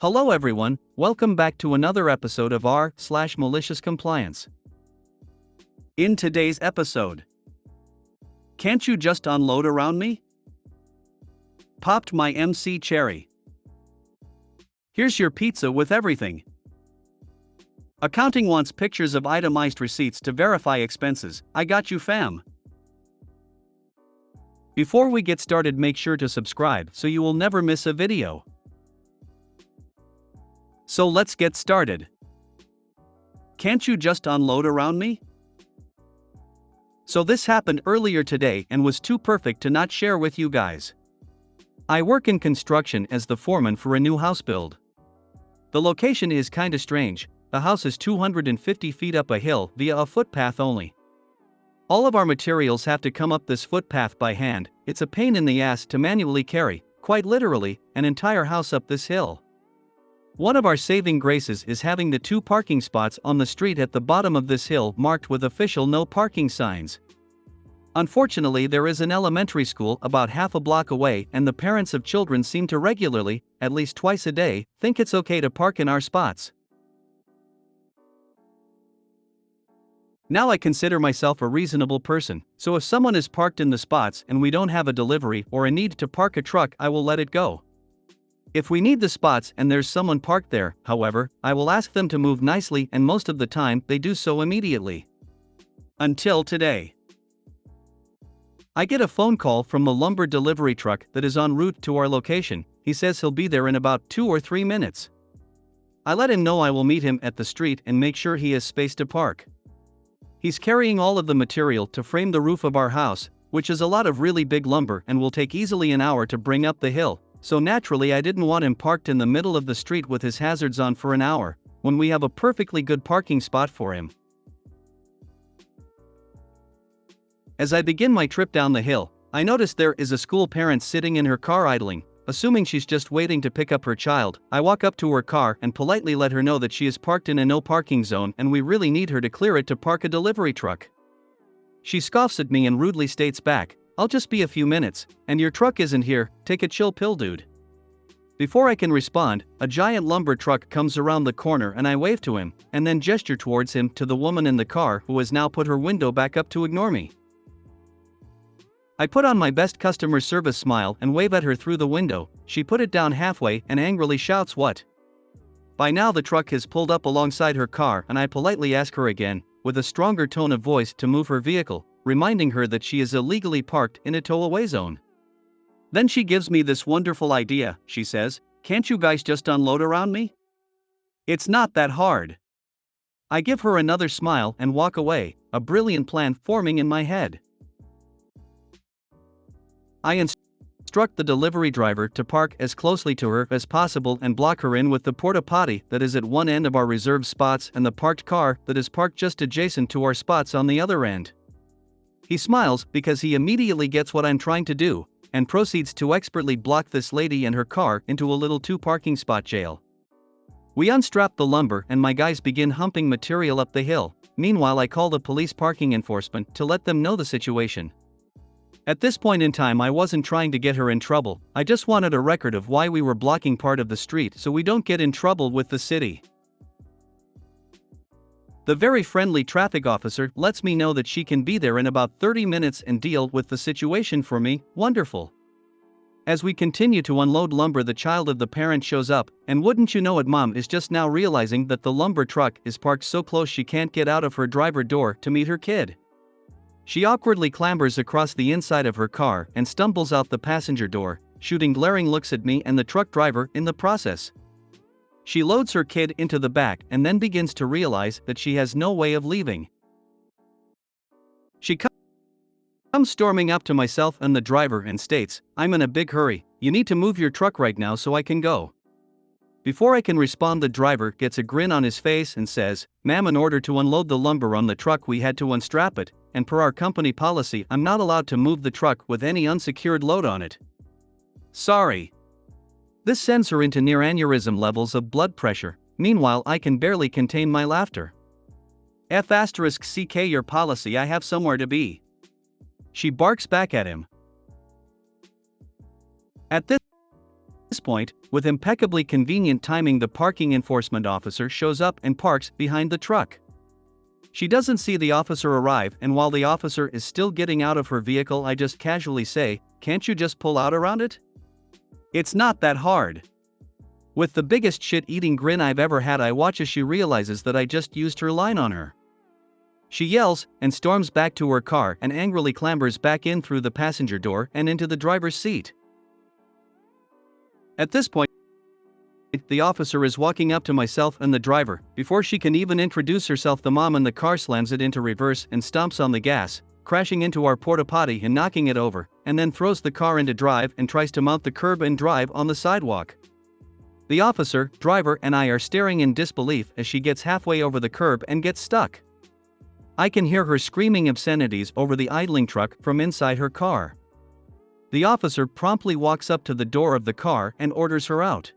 Hello everyone, welcome back to another episode of r/MaliciousCompliance. In today's episode, can't you just unload around me? Popped my MC cherry. Here's your pizza with everything. Accounting wants pictures of itemized receipts to verify expenses. I got you fam. Before we get started, make sure to subscribe so you will never miss a video. So let's get started. Can't you just unload around me? So this happened earlier today and was too perfect to not share with you guys. I work in construction as the foreman for a new house build. The location is kinda strange. The house is 250 feet up a hill via a footpath only. All of our materials have to come up this footpath by hand. It's a pain in the ass to manually carry, quite literally, an entire house up this hill. One of our saving graces is having the 2 parking spots on the street at the bottom of this hill marked with official no parking signs. Unfortunately, there is an elementary school about half a block away, and the parents of children seem to regularly, at least twice a day, think it's okay to park in our spots. Now I consider myself a reasonable person, so if someone is parked in the spots and we don't have a delivery or a need to park a truck, I will let it go. If we need the spots and there's someone parked there, however, I will ask them to move nicely, and most of the time they do so immediately. Until today. I get a phone call from the lumber delivery truck that is en route to our location. He says he'll be there in about 2 or 3 minutes. I let him know I will meet him at the street and make sure he has space to park. He's carrying all of the material to frame the roof of our house, which is a lot of really big lumber and will take easily an hour to bring up the hill. So naturally I didn't want him parked in the middle of the street with his hazards on for an hour, when we have a perfectly good parking spot for him. As I begin my trip down the hill, I notice there is a school parent sitting in her car idling. Assuming she's just waiting to pick up her child, I walk up to her car and politely let her know that she is parked in a no parking zone and we really need her to clear it to park a delivery truck. She scoffs at me and rudely states back, "I'll just be a few minutes, and your truck isn't here, take a chill pill dude." Before I can respond, a giant lumber truck comes around the corner and I wave to him, and then gesture towards him to the woman in the car who has now put her window back up to ignore me. I put on my best customer service smile and wave at her through the window. She put it down halfway and angrily shouts, "What?" By now the truck has pulled up alongside her car and I politely ask her again, with a stronger tone of voice, to move her vehicle, reminding her that she is illegally parked in a tow-away zone. Then she gives me this wonderful idea. She says, "Can't you guys just unload around me? It's not that hard." I give her another smile and walk away, a brilliant plan forming in my head. I instruct the delivery driver to park as closely to her as possible and block her in with the porta potty that is at one end of our reserved spots and the parked car that is parked just adjacent to our spots on the other end. He smiles because he immediately gets what I'm trying to do, and proceeds to expertly block this lady and her car into a little 2 parking spot jail. We unstrap the lumber and my guys begin humping material up the hill. Meanwhile I call the police parking enforcement to let them know the situation. At this point in time I wasn't trying to get her in trouble, I just wanted a record of why we were blocking part of the street so we don't get in trouble with the city. The very friendly traffic officer lets me know that she can be there in about 30 minutes and deal with the situation for me. Wonderful. As we continue to unload lumber, the child of the parent shows up, and wouldn't you know it, mom is just now realizing that the lumber truck is parked so close she can't get out of her driver door to meet her kid. She awkwardly clambers across the inside of her car and stumbles out the passenger door, shooting glaring looks at me and the truck driver in the process. She loads her kid into the back and then begins to realize that she has no way of leaving. She comes storming up to myself and the driver and states, "I'm in a big hurry, you need to move your truck right now so I can go." Before I can respond, the driver gets a grin on his face and says, "Ma'am, in order to unload the lumber on the truck we had to unstrap it, and per our company policy I'm not allowed to move the truck with any unsecured load on it. Sorry." This sends her into near aneurysm levels of blood pressure. Meanwhile I can barely contain my laughter. F***ck your policy, I have somewhere to be. She barks back at him. At this point, with impeccably convenient timing, the parking enforcement officer shows up and parks behind the truck. She doesn't see the officer arrive, and while the officer is still getting out of her vehicle, I just casually say, "Can't you just pull out around it? It's not that hard." With the biggest shit-eating grin I've ever had, I watch as she realizes that I just used her line on her. She yells and storms back to her car and angrily clambers back in through the passenger door and into the driver's seat. At this point, the officer is walking up to myself and the driver. Before she can even introduce herself, the mom in the car slams it into reverse and stomps on the gas, crashing into our porta potty and knocking it over, and then throws the car into drive and tries to mount the curb and drive on the sidewalk. The officer, driver, and I are staring in disbelief as she gets halfway over the curb and gets stuck. I can hear her screaming obscenities over the idling truck from inside her car. The officer promptly walks up to the door of the car and orders her out.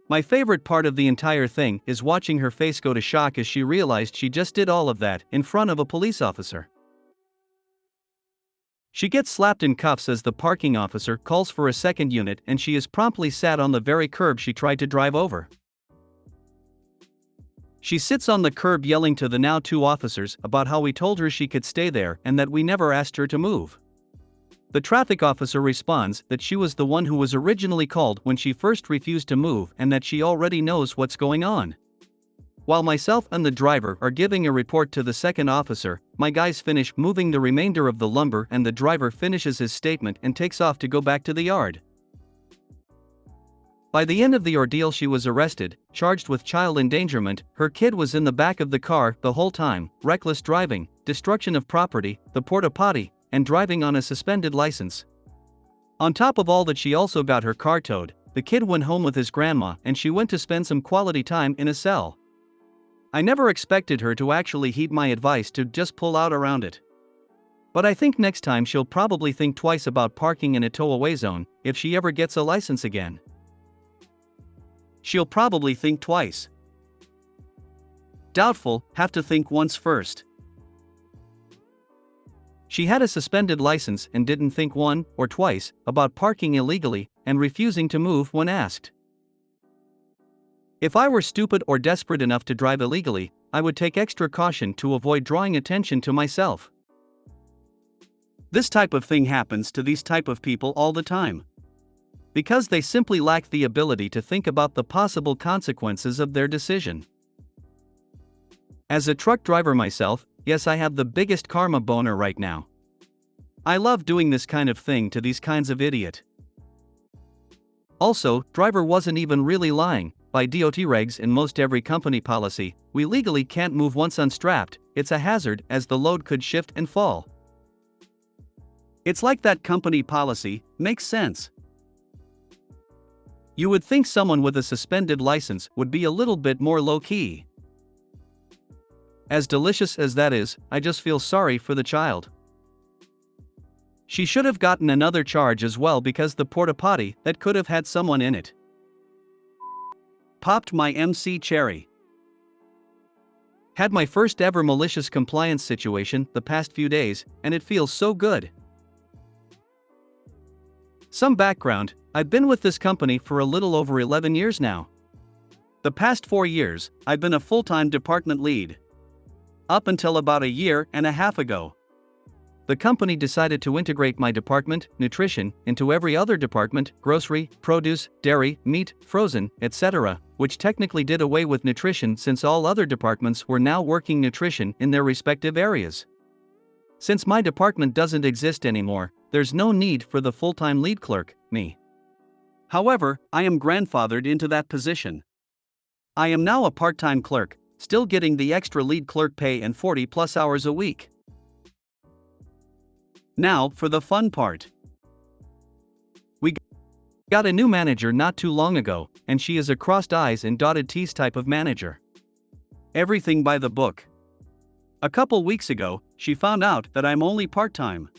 My favorite part of the entire thing is watching her face go to shock as she realized she just did all of that in front of a police officer. She gets slapped in cuffs as the parking officer calls for a second unit, and she is promptly sat on the very curb she tried to drive over. She sits on the curb yelling to the now two officers about how we told her she could stay there and that we never asked her to move. The traffic officer responds that she was the one who was originally called when she first refused to move and that she already knows what's going on. While myself and the driver are giving a report to the second officer, my guys finish moving the remainder of the lumber and the driver finishes his statement and takes off to go back to the yard. By the end of the ordeal, she was arrested, charged with child endangerment. Her kid was in the back of the car the whole time, reckless driving, destruction of property, the porta potty, and driving on a suspended license. On top of all that, she also got her car towed. The kid went home with his grandma and she went to spend some quality time in a cell. I never expected her to actually heed my advice to just pull out around it. But I think next time she'll probably think twice about parking in a tow-away zone if she ever gets a license again. She'll probably think twice. Doubtful, have to think once first. She had a suspended license and didn't think one or twice about parking illegally and refusing to move when asked. If I were stupid or desperate enough to drive illegally, I would take extra caution to avoid drawing attention to myself. This type of thing happens to these type of people all the time. Because they simply lack the ability to think about the possible consequences of their decision. As a truck driver myself, yes, I have the biggest karma boner right now. I love doing this kind of thing to these kinds of idiot. Also, driver wasn't even really lying. By DOT regs in most every company policy, we legally can't move once unstrapped. It's a hazard as the load could shift and fall. It's like that company policy makes sense. You would think someone with a suspended license would be a little bit more low-key. As delicious as that is, I just feel sorry for the child. She should have gotten another charge as well because the porta potty that could have had someone in it. Popped my MC cherry. Had my first ever malicious compliance situation the past few days, and it feels so good. Some background: I've been with this company for a little over 11 years now. The past 4 years, I've been a full-time department lead. Up until about a year and a half ago, the company decided to integrate my department, nutrition, into every other department: grocery, produce, dairy, meat, frozen, etc., which technically did away with nutrition since all other departments were now working nutrition in their respective areas. Since my department doesn't exist anymore, there's no need for the full-time lead clerk, me. However, I am grandfathered into that position. I am now a part-time clerk, still getting the extra lead clerk pay and 40+ hours a week. Now, for the fun part. We got a new manager not too long ago, and she is a crossed I's and dotted T's type of manager. Everything by the book. A couple weeks ago, she found out that I'm only part-time.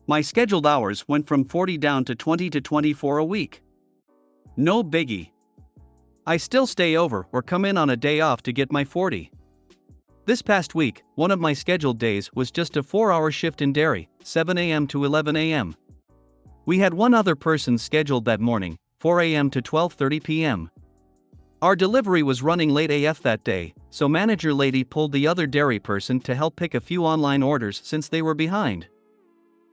My scheduled hours went from 40 down to 20 to 24 a week. No biggie. I still stay over or come in on a day off to get my 40. This past week, one of my scheduled days was just a 4-hour shift in dairy, 7 a.m. to 11 a.m. We had one other person scheduled that morning, 4 a.m. to 12:30 p.m. Our delivery was running late AF that day, so manager lady pulled the other dairy person to help pick a few online orders since they were behind.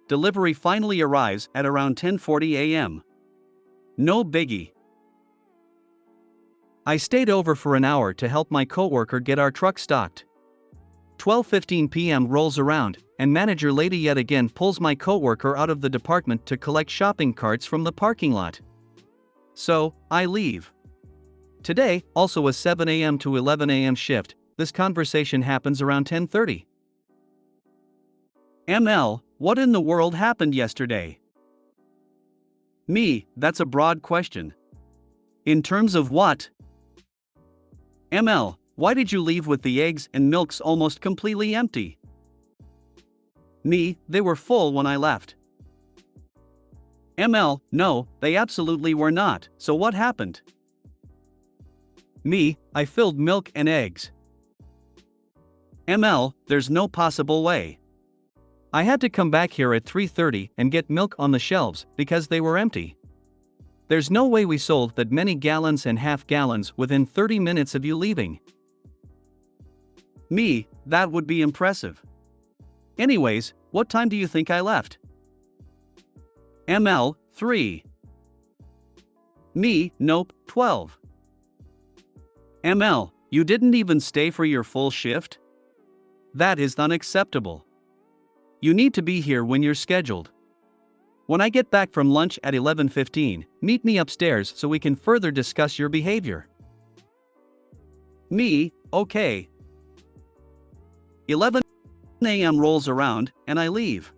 Delivery finally arrives at around 10:40 a.m. No biggie. I stayed over for an hour to help my coworker get our truck stocked. 12:15 p.m. rolls around, and manager lady yet again pulls my coworker out of the department to collect shopping carts from the parking lot. So, I leave. Today, also a 7 a.m. to 11 a.m. shift, this conversation happens around 10:30. ML, what in the world happened yesterday? Me, that's a broad question. In terms of what? ML, why did you leave with the eggs and milks almost completely empty? Me, they were full when I left. ML, no, they absolutely were not, so what happened? Me, I filled milk and eggs. ML, there's no possible way. I had to come back here at 3:30 and get milk on the shelves because they were empty. There's no way we sold that many gallons and half gallons within 30 minutes of you leaving. Me, that would be impressive. Anyways, what time do you think I left? ML, 3. Me, nope, 12. ML, you didn't even stay for your full shift? That is unacceptable. You need to be here when you're scheduled. When I get back from lunch at 11:15, meet me upstairs so we can further discuss your behavior. Me, okay. 11 a.m. rolls around, and I leave.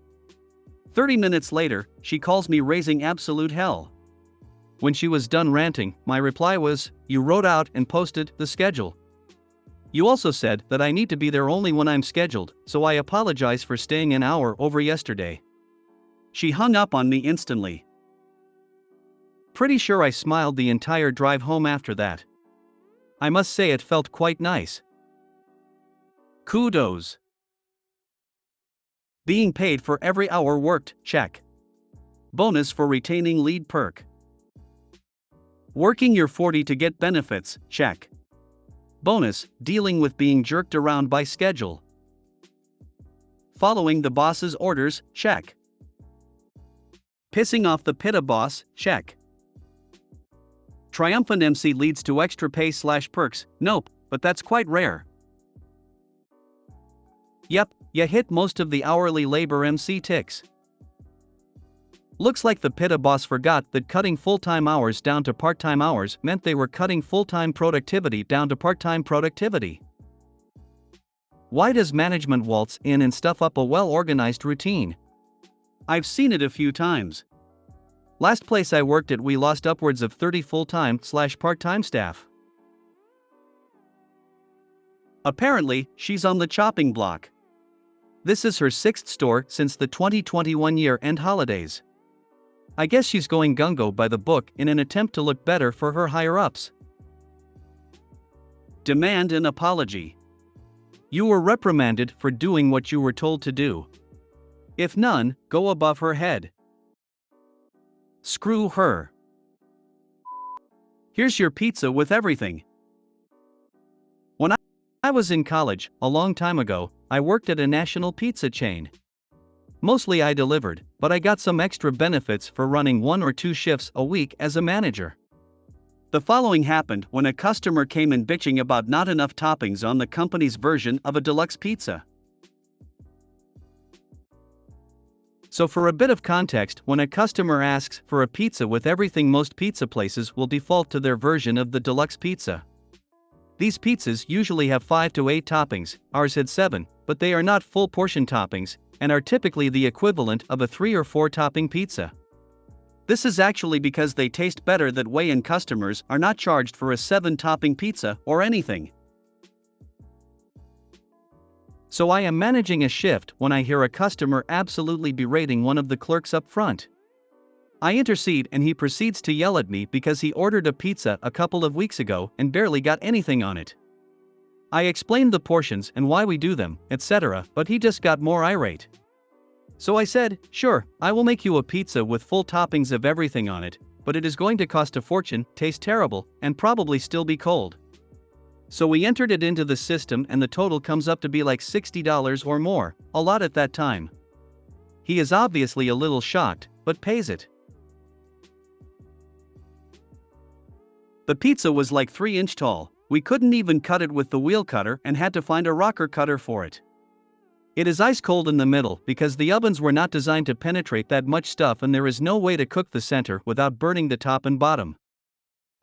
30 minutes later, she calls me raising absolute hell. When she was done ranting, my reply was, "You wrote out and posted the schedule. You also said that I need to be there only when I'm scheduled, so I apologize for staying an hour over yesterday." She hung up on me instantly. Pretty sure I smiled the entire drive home after that. I must say it felt quite nice. Kudos. Being paid for every hour worked, check. Bonus for retaining lead perk. Working your 40 to get benefits, check. Bonus, dealing with being jerked around by schedule. Following the boss's orders, check. Pissing off the PITA boss, check. Triumphant MC leads to extra pay/perks, nope, but that's quite rare. Yep, you hit most of the hourly labor MC ticks. Looks like the PITA boss forgot that cutting full-time hours down to part-time hours meant they were cutting full-time productivity down to part-time productivity. Why does management waltz in and stuff up a well-organized routine? I've seen it a few times. Last place I worked at, we lost upwards of 30 full-time/part-time staff. Apparently, she's on the chopping block. This is her 6th store since the 2021 year-end holidays. I guess she's going gung-ho by the book in an attempt to look better for her higher-ups. Demand an apology. You were reprimanded for doing what you were told to do. If none, go above her head. Screw her. Here's your pizza with everything. When I was in college, a long time ago, I worked at a national pizza chain. Mostly I delivered, but I got some extra benefits for running 1 or 2 shifts a week as a manager. The following happened when a customer came in bitching about not enough toppings on the company's version of a deluxe pizza. So for a bit of context, when a customer asks for a pizza with everything, most pizza places will default to their version of the deluxe pizza. These pizzas usually have 5 to 8 toppings, ours had 7, but they are not full portion toppings, and are typically the equivalent of a 3 or 4 topping pizza. This is actually because they taste better that way, and customers are not charged for a 7 topping pizza or anything. So I am managing a shift when I hear a customer absolutely berating one of the clerks up front. I intercede and he proceeds to yell at me because he ordered a pizza a couple of weeks ago and barely got anything on it. I explained the portions and why we do them, etc., but he just got more irate. So I said, "Sure, I will make you a pizza with full toppings of everything on it, but it is going to cost a fortune, taste terrible, and probably still be cold. So we entered it into the system and the total comes up to be like $60 or more, a lot at that time. He is obviously a little shocked, but pays it. The pizza was like 3-inch tall, we couldn't even cut it with the wheel cutter and had to find a rocker cutter for it. It is ice cold in the middle because the ovens were not designed to penetrate that much stuff and there is no way to cook the center without burning the top and bottom.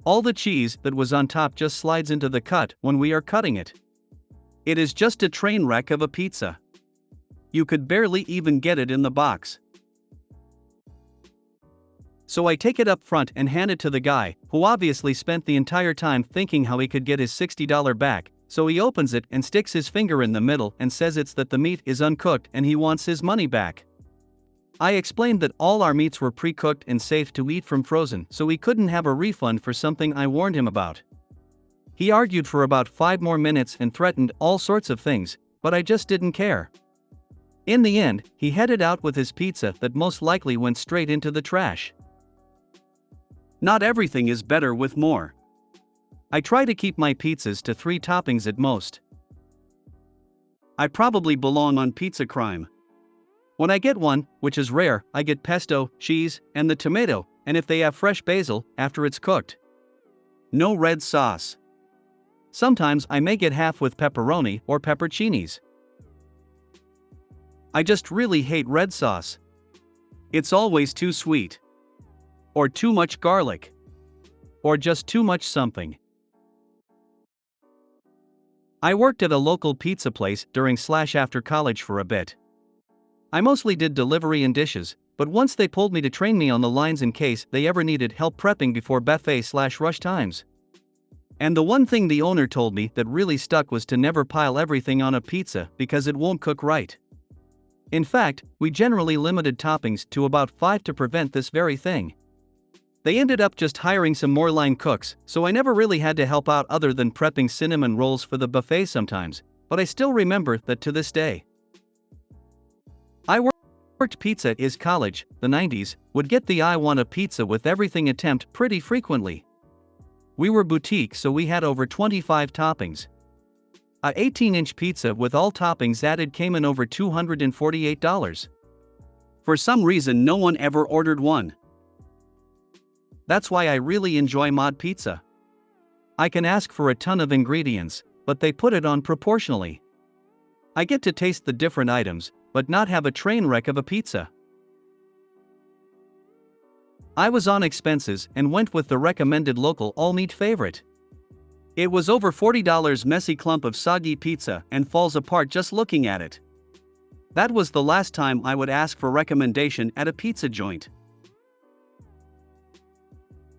All the cheese that was on top just slides into the cut when we are cutting it. It is just a train wreck of a pizza. You could barely even get it in the box. So I take it up front and hand it to the guy, who obviously spent the entire time thinking how he could get his $60 back, so he opens it and sticks his finger in the middle and says it's that the meat is uncooked and he wants his money back. I explained that all our meats were pre-cooked and safe to eat from frozen, so he couldn't have a refund for something I warned him about. He argued for about 5 more minutes and threatened all sorts of things, but I just didn't care. In the end, he headed out with his pizza that most likely went straight into the trash. Not everything is better with more. I try to keep my pizzas to 3 toppings at most. I probably belong on pizza crime. When I get one, which is rare, I get pesto, cheese, and the tomato, and if they have fresh basil, after it's cooked. No red sauce. Sometimes I may get half with pepperoni or pepperoncinis. I just really hate red sauce. It's always too sweet. Or too much garlic. Or just too much something. I worked at a local pizza place during/after college for a bit. I mostly did delivery and dishes, but once they pulled me to train me on the lines in case they ever needed help prepping before buffet/rush times. And the one thing the owner told me that really stuck was to never pile everything on a pizza because it won't cook right. In fact, we generally limited toppings to about 5 to prevent this very thing. They ended up just hiring some more line cooks, so I never really had to help out other than prepping cinnamon rolls for the buffet sometimes, but I still remember that to this day. I worked pizza is college, the 90s, would get the I want a pizza with everything attempt pretty frequently. We were boutique so we had over 25 toppings. A 18-inch pizza with all toppings added came in over $248. For some reason no one ever ordered one. That's why I really enjoy mod pizza. I can ask for a ton of ingredients, but they put it on proportionally. I get to taste the different items, but not have a train wreck of a pizza. I was on expenses and went with the recommended local all-meat favorite. It was over $40 messy clump of soggy pizza and falls apart just looking at it. That was the last time I would ask for recommendation at a pizza joint.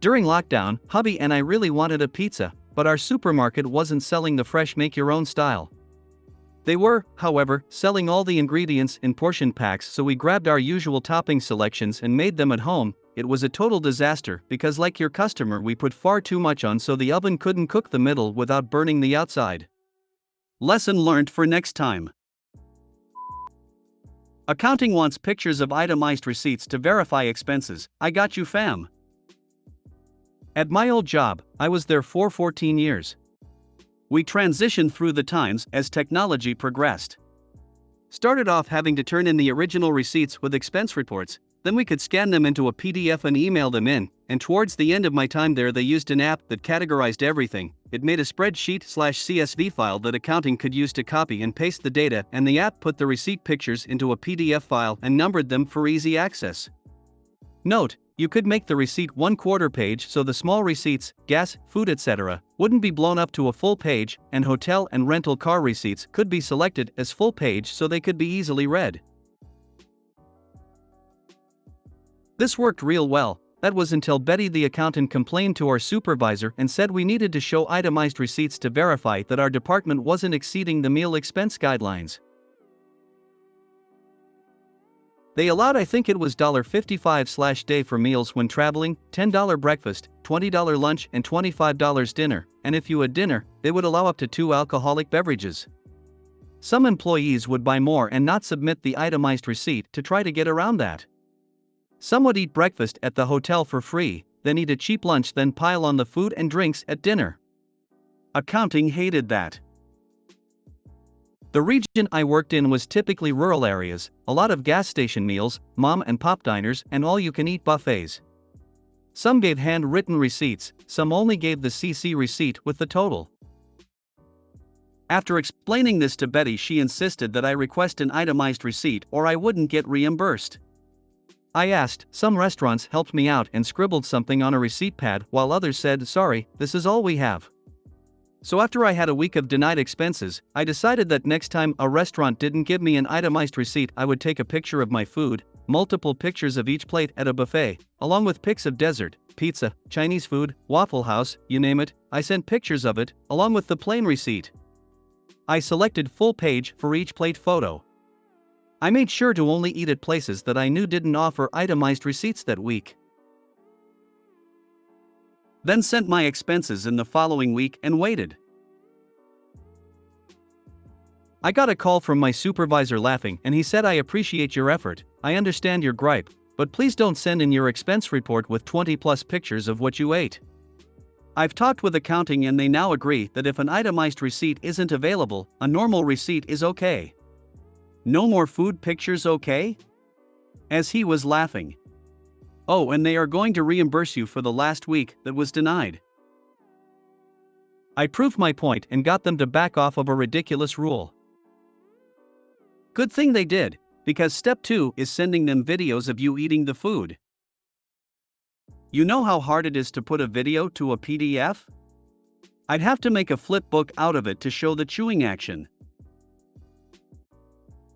During lockdown, hubby and I really wanted a pizza, but our supermarket wasn't selling the fresh make-your-own style. They were, however, selling all the ingredients in portion packs, so we grabbed our usual topping selections and made them at home. It was a total disaster because, like your customer, we put far too much on so the oven couldn't cook the middle without burning the outside. Lesson learned for next time. Accounting wants pictures of itemized receipts to verify expenses. I got you, fam. At my old job, I was there for 14 years. We transitioned through the times as technology progressed. Started off having to turn in the original receipts with expense reports, then we could scan them into a PDF and email them in, and towards the end of my time there they used an app that categorized everything. It made a spreadsheet/CSV file that accounting could use to copy and paste the data, and the app put the receipt pictures into a PDF file and numbered them for easy access. Note: you could make the receipt 1/4 page so the small receipts, gas, food etc., wouldn't be blown up to a full page, and hotel and rental car receipts could be selected as full page so they could be easily read. This worked real well. That was until Betty the accountant complained to our supervisor and said we needed to show itemized receipts to verify that our department wasn't exceeding the meal expense guidelines. They allowed, I think it was $55/day for meals when traveling, $10 breakfast, $20 lunch and $25 dinner, and if you had dinner, they would allow up to 2 alcoholic beverages. Some employees would buy more and not submit the itemized receipt to try to get around that. Some would eat breakfast at the hotel for free, then eat a cheap lunch, then pile on the food and drinks at dinner. Accounting hated that. The region I worked in was typically rural areas, a lot of gas station meals, mom and pop diners, and all-you-can-eat buffets. Some gave handwritten receipts, some only gave the CC receipt with the total. After explaining this to Betty, she insisted that I request an itemized receipt or I wouldn't get reimbursed. I asked, some restaurants helped me out and scribbled something on a receipt pad, while others said, sorry, this is all we have. So after I had a week of denied expenses, I decided that next time a restaurant didn't give me an itemized receipt, I would take a picture of my food, multiple pictures of each plate at a buffet, along with pics of dessert, pizza, Chinese food, Waffle House, you name it. I sent pictures of it, along with the plain receipt. I selected full page for each plate photo. I made sure to only eat at places that I knew didn't offer itemized receipts that week. Then sent my expenses in the following week and waited. I got a call from my supervisor laughing, and he said, I appreciate your effort, I understand your gripe, but please don't send in your expense report with 20+ pictures of what you ate. I've talked with accounting and they now agree that if an itemized receipt isn't available, a normal receipt is okay. No more food pictures, okay? As he was laughing. Oh, and they are going to reimburse you for the last week that was denied. I proved my point and got them to back off of a ridiculous rule. Good thing they did, because step 2 is sending them videos of you eating the food. You know how hard it is to put a video to a PDF? I'd have to make a flip book out of it to show the chewing action.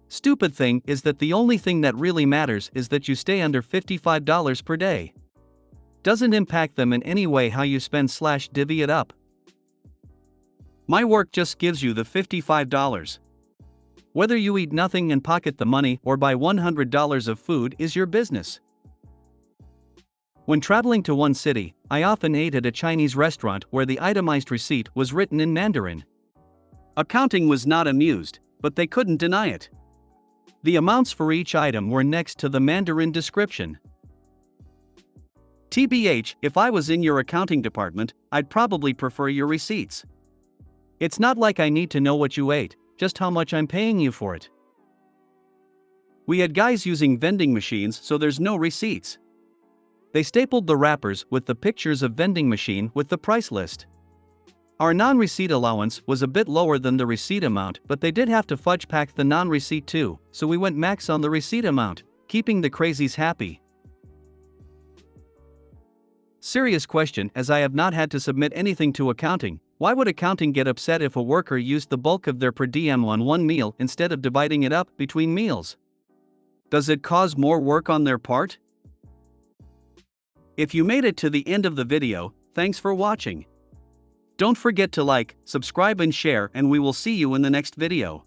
Stupid thing is that the only thing that really matters is that you stay under $55 per day. Doesn't impact them in any way how you spend/divvy it up. My work just gives you the $55. Whether you eat nothing and pocket the money or buy $100 of food is your business. When traveling to one city, I often ate at a Chinese restaurant where the itemized receipt was written in Mandarin. Accounting was not amused, but they couldn't deny it. The amounts for each item were next to the Mandarin description. TBH, if I was in your accounting department, I'd probably prefer your receipts. It's not like I need to know what you ate, just how much I'm paying you for it. We had guys using vending machines, so there's no receipts. They stapled the wrappers with the pictures of vending machine with the price list. Our non-receipt allowance was a bit lower than the receipt amount, but they did have to fudge pack the non-receipt too, so we went max on the receipt amount, keeping the crazies happy. Serious question, as I have not had to submit anything to accounting. Why would accounting get upset if a worker used the bulk of their per diem on one meal instead of dividing it up between meals? Does it cause more work on their part? If you made it to the end of the video, thanks for watching. Don't forget to like, subscribe and share, and we will see you in the next video.